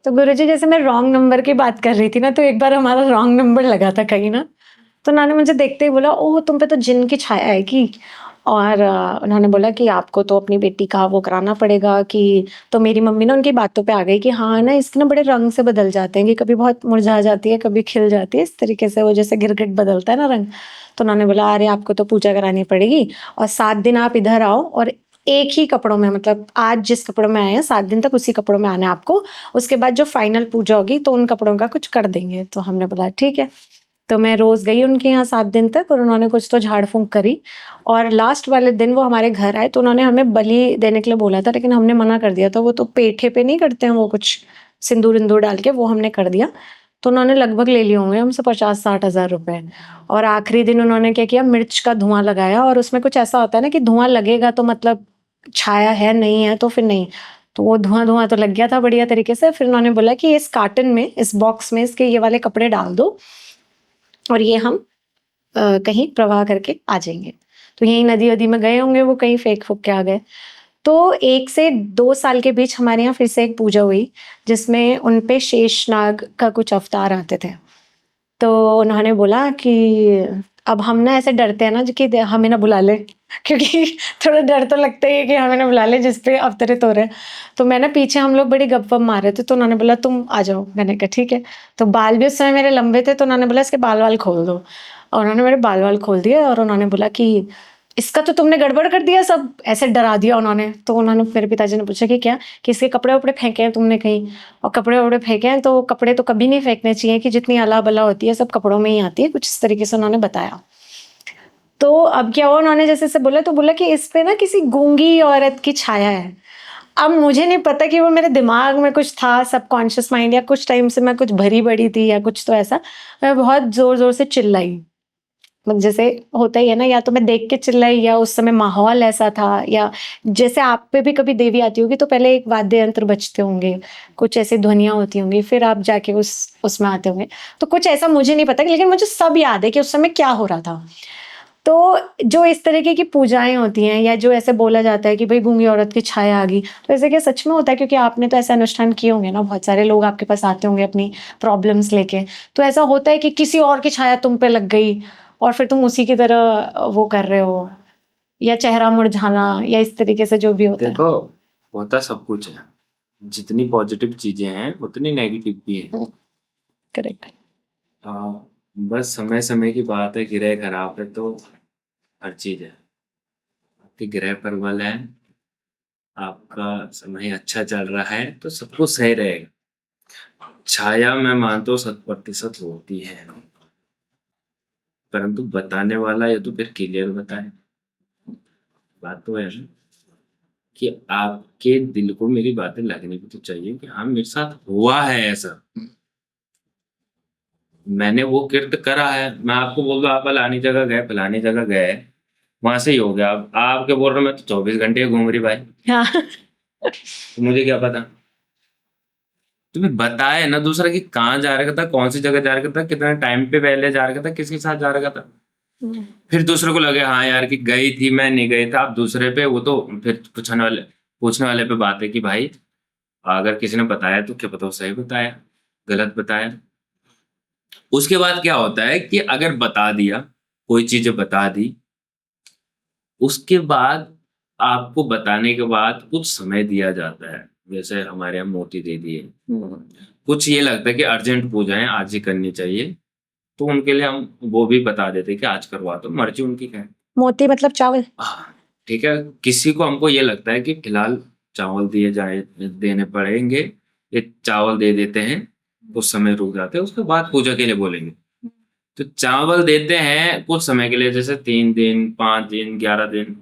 तो गुरुजी जैसे मैं रॉन्ग नंबर की बात कर रही थी ना, तो एक बार हमारा रॉन्ग नंबर लगा था कहीं ना, तो उन्होंने मुझे देखते ही बोला, ओह तुम पे तो जिन की छाया है की। और उन्होंने बोला कि आपको तो अपनी बेटी का वो कराना पड़ेगा कि, तो मेरी मम्मी ना उनकी बातों पे आ गई कि हाँ ना, इसके ना बड़े रंग से बदल जाते हैं, कि कभी बहुत मुरझा जाती है, कभी खिल जाती है, इस तरीके से वो जैसे गिरगिट बदलता है ना रंग। तो उन्होंने बोला, अरे आपको तो पूजा करानी पड़ेगी, और 7 दिन आप इधर आओ, और एक ही कपड़ों में, मतलब आज जिस कपड़ों में आए हैं 7 दिन तक उसी कपड़ों में आना है आपको। उसके बाद जो फाइनल पूजा होगी तो उन कपड़ों का कुछ कर देंगे। तो हमने बोला ठीक है। तो मैं रोज गई उनके यहाँ 7 दिन तक, और उन्होंने कुछ तो झाड़ फूंक करी, और लास्ट वाले दिन वो हमारे घर आए, तो उन्होंने हमें बलि देने के लिए बोला था, लेकिन हमने मना कर दिया था। वो तो पेठे पे नहीं करते हैं वो कुछ सिंदूर इंदूर डाल के, वो हमने कर दिया। तो उन्होंने लगभग ले लिए होंगे हमसे 50-60 हजार रुपए। और आखिरी दिन उन्होंने क्या किया, मिर्च का धुआं लगाया, और उसमें कुछ ऐसा होता है ना कि धुआं लगेगा तो मतलब छाया है, नहीं है तो फिर नहीं। तो वो धुआं धुआं तो लग गया था बढ़िया तरीके से। फिर उन्होंने बोला कि इस कार्टन में, इस बॉक्स में इसके ये वाले कपड़े डाल दो, और ये हम कहीं प्रवाह करके आ जाएंगे। तो यही नदी वदी में गए होंगे वो, कहीं फेंक फूक के आ गए। तो 1 से 2 साल के बीच हमारे यहाँ फिर से एक पूजा हुई, जिसमें उन पे शेषनाग का कुछ अवतार आते थे। तो उन्होंने बोला कि अब हम ना ऐसे डरते हैं ना कि हमें ना बुला ले, क्योंकि थोड़ा डर तो लगता ही है कि हमें ना बुला ले जिस पे अवतरित हो रहे हैं। तो मैं ना पीछे, हम लोग बड़ी गप वप मार रहे थे, तो उन्होंने बोला तुम आ जाओ। मैंने कहा ठीक है। तो बाल भी उस समय मेरे लंबे थे, तो उन्होंने बोला इसके बाल वाल खोल दो, और उन्होंने मेरे बाल वाल खोल दिए, और उन्होंने बोला कि इसका तो तुमने गड़बड़ कर दिया सब, ऐसे डरा दिया उन्होंने। तो उन्होंने, मेरे पिताजी ने पूछा कि क्या, कि इसके कपड़े वपड़े फेंके हैं तुमने कहीं? और कपड़े वपड़े फेंके हैं, तो कपड़े तो कभी नहीं फेंकने चाहिए, कि जितनी अला बला होती है सब कपड़ों में ही आती है, कुछ इस तरीके से उन्होंने बताया। तो अब क्या हुआ, उन्होंने जैसे से बोला, तो बोला कि इस पे ना किसी गूंगी औरत की छाया है। अब मुझे नहीं पता कि वो मेरे दिमाग में कुछ था, सबकॉन्शियस माइंड, या कुछ टाइम से मैं कुछ भरी बड़ी थी या कुछ, तो ऐसा मैं बहुत जोर जोर से चिल्लाई। मतलब जैसे होता ही है ना, या तो मैं देख के चिल्लाई, या उस समय माहौल ऐसा था, या जैसे आप पे भी कभी देवी आती होगी तो पहले एक वाद्य यंत्र बजते होंगे, कुछ ऐसी ध्वनियां होती होंगी, फिर आप जाके उसमें आते होंगे। तो कुछ ऐसा मुझे नहीं पता, लेकिन मुझे सब याद है कि उस समय क्या हो रहा था। तो जो इस तरीके की पूजाएं होती हैं, या जो ऐसे बोला जाता है कि भाई गूंगी औरत की छाया आ गई, तो ऐसे क्या सच में होता है? क्योंकि आपने तो ऐसे अनुष्ठान किए होंगे ना, बहुत सारे लोग आपके पास आते होंगे अपनी प्रॉब्लम्स लेके। तो ऐसा होता है कि किसी और की छाया तुम पे लग गई, और फिर तुम उसी की तरह वो कर रहे हो, या चेहरा मुरझाना, या इस तरीके से जो भी होता है। देखो, होता सब कुछ है। जितनी पॉजिटिव चीजें हैं उतनी नेगेटिव भी है। करेक्ट। बस समय समय की बात है, ग्रह खराब है तो हर चीज है। आपके ग्रह पर बल है, आपका समय अच्छा चल रहा है तो सब कुछ सही रहेगा। छाया मैं मानता हूँ 100% होती है, परंतु बताने वाला या तो फिर क्लियर बताए। बात तो है ना कि आपके दिल को मेरी बातें लगनी भी तो चाहिए कि हाँ मेरे साथ हुआ है ऐसा, मैंने वो कृत्य करा है। मैं आपको बोल दूं आप फलानी जगह गए, फलानी जगह गए, वहां से ही हो गया। आप आपके बोल रहे हो मैं तो 24 घंटे घूम रही भाई, हाँ। तो मुझे क्या पता। तुम्हें बताए ना दूसरा कि कहाँ जा रखा था, कौन सी जगह जा रखा था, कितने टाइम पे पहले जा रखा था, किसके साथ जा रखा था। फिर दूसरे को लगे हाँ यार कि गई थी, मैं नहीं गई था। आप दूसरे पे वो तो फिर पूछने वाले पे बात है कि भाई अगर किसी ने बताया तो क्या पता वो सही बताया गलत बताया। उसके बाद क्या होता है कि अगर बता दिया, कोई चीजें बता दी, उसके बाद आपको बताने के बाद कुछ समय दिया जाता है। जैसे हमारे यहाँ मोती दे दिए, कुछ ये लगता है कि अर्जेंट पूजाएं आज ही करनी चाहिए, तो उनके लिए हम वो भी बता देते हैं कि आज करवा दो, मर्जी उनकी है। मोती मतलब चावल? हाँ, ठीक है। किसी को हमको ये लगता है कि फिलहाल चावल दिए जाए, देने पड़ेंगे, ये चावल दे देते हैं, कुछ समय रुक जाते हैं, उसके बाद पूजा के लिए बोलेंगे। तो चावल देते हैं कुछ समय के लिए, जैसे 3 दिन, 5 दिन, 11 दिन।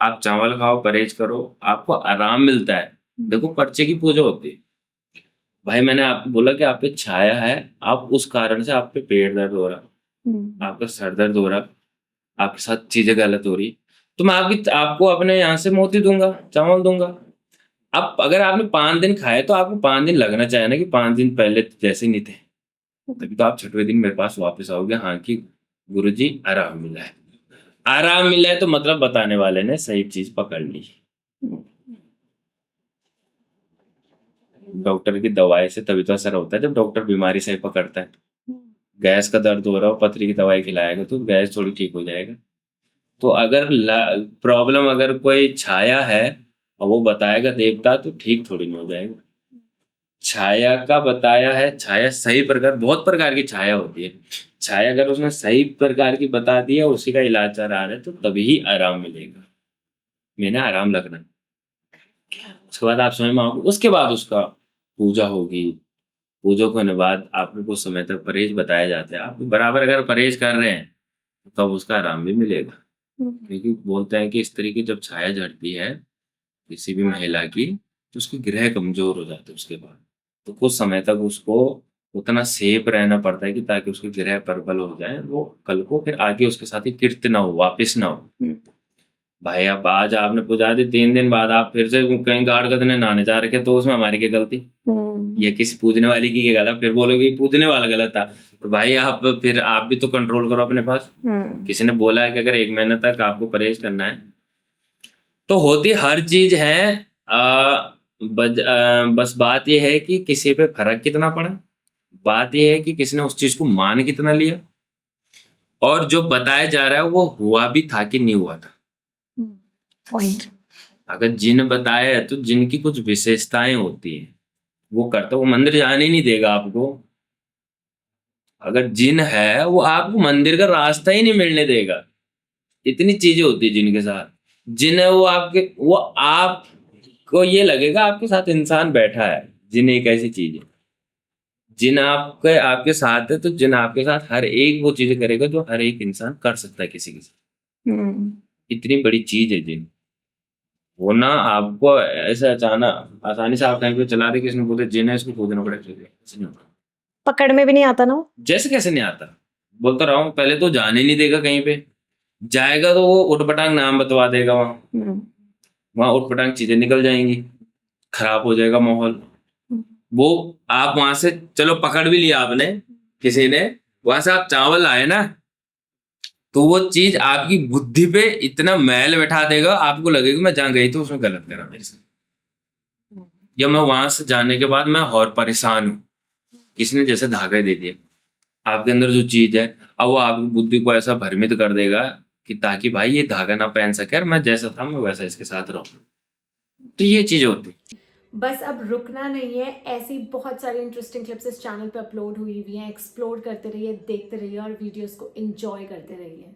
आप चावल खाओ, परहेज करो, आपको आराम मिलता है। देखो पर्चे की पूजा होती है भाई, मैंने आपको बोला कि आप पे छाया है, आप उस कारण से आप पे पेट दर्द हो रहा, आपका सर दर्द हो रहा, आपके साथ चीजें गलत हो रही, तो मैं आपको अपने यहाँ से मोती दूंगा, चावल दूंगा। अब अगर आपने 5 दिन खाए तो आपको 5 दिन लगना चाहिए ना कि 5 दिन पहले तो जैसे नहीं थे। तभी तो आप 6वें दिन मेरे पास वापस आओगे, हाँ कि गुरुजी आराम मिला है। आराम मिला है तो मतलब बताने वाले ने सही चीज पकड़ ली। डॉक्टर की दवाई से तभी तो असर होता है जब डॉक्टर बीमारी सही पकड़ता है। गैस का दर्द हो रहा हो, पथरी की दवाई खिलाएगा तो गैस थोड़ी ठीक हो जाएगा। तो अगर प्रॉब्लम अगर कोई छाया है और वो बताएगा देवता, तो ठीक थोड़ी नहीं हो जाएगा। छाया का बताया है, छाया सही प्रकार, बहुत प्रकार की छाया होती है। छाया अगर उसने सही प्रकार की बता दी है, उसी का इलाज चल रहा है, तो तभी आराम मिलेगा। मैंने आराम लगना है। उसके बाद आप समझ में आओगे, उसके बाद उसका पूजा होगी। पूजा होने के बाद आपको कुछ समय तक परहेज बताया जाता है। आप बराबर अगर परहेज कर रहे हैं तब तो उसका आराम भी मिलेगा। क्योंकि बोलते हैं कि स्त्री की जब छाया झड़ती है किसी भी महिला की, तो उसके ग्रह कमजोर हो जाते हैं उसके बाद। तो कुछ समय तक उसको उतना सेफ रहना पड़ता है कि ताकि उसके ग्रह प्रबल हो जाए, वो कल को फिर आगे उसके साथ ही कृत्य ना हो, वापिस ना हो। भाई अब आज आपने पूजा दी, 3 दिन बाद आप फिर से कहीं गाड़ गदने नहाने जा रखे, तो उसमें हमारी क्या गलती? ये किसी पूजने वाली की क्या गलत? फिर बोलोगे पूजने वाला गलत था। तो भाई आप फिर आप भी तो कंट्रोल करो अपने पास। किसी ने बोला है कि अगर 1 महीने तक आपको परहेज करना है, तो होती हर चीज है। बस बात यह है कि किसी पे फर्क कितना पड़ा। बात यह है कि किसी ने उस चीज को मान कितना लिया, और जो बताया जा रहा है वो हुआ भी था कि नहीं हुआ था। पॉइंट। अगर जिन बताया है तो जिनकी कुछ विशेषताएं होती हैं, वो करता, वो मंदिर जाने ही नहीं देगा आपको। अगर जिन है वो आपको मंदिर का रास्ता ही नहीं मिलने देगा। इतनी चीजें होती है जिनके साथ। जिन है वो आपको ये लगेगा आपके साथ इंसान बैठा है। जिन एक ऐसी चीज है, जिन आपके साथ है, तो जिन आपके साथ हर एक वो चीजें करेगा जो हर एक इंसान कर सकता है किसी के साथ। इतनी बड़ी चीज है जिन। वो ना आपको ऐसे अचानक आसानी से आप कहीं पे चला दे, किसी ने बोले जिन है इसको खोजना पड़ेगा, ऐसे नहीं होगा। पकड़ में भी नहीं आता ना वो। जैसे कैसे नहीं आता? बोलता रहा हूँ, पहले तो जाने नहीं देगा कहीं पे। जाएगा तो वो उटपटांग नाम बतवा देगा, वहां उटपटांग चीजें निकल जाएंगी, खराब हो जाएगा माहौल। वो आप वहां से चलो पकड़ भी लिया आपने, किसी ने वहां से आप चावल लाए ना, तो वो चीज आपकी बुद्धि पे इतना मैल बैठा देगा, आपको लगेगा मैं जहाँ गई थी उसमें गलत करा मेरे से, या मैं वहां से जाने के बाद मैं और परेशान हूँ। किसी ने जैसे धागा दे दिया आपके अंदर जो चीज है, अब वो आपकी बुद्धि को ऐसा भ्रमित कर देगा कि ताकि भाई ये धागा ना पहन सके और मैं जैसा था मैं वैसा इसके साथ रहूं। तो ये चीज होती। बस अब रुकना नहीं है, ऐसी बहुत सारी इंटरेस्टिंग क्लिप्स इस चैनल पे अपलोड हुई हैं। एक्सप्लोर करते रहिए, देखते रहिए और वीडियोस को एंजॉय करते रहिए।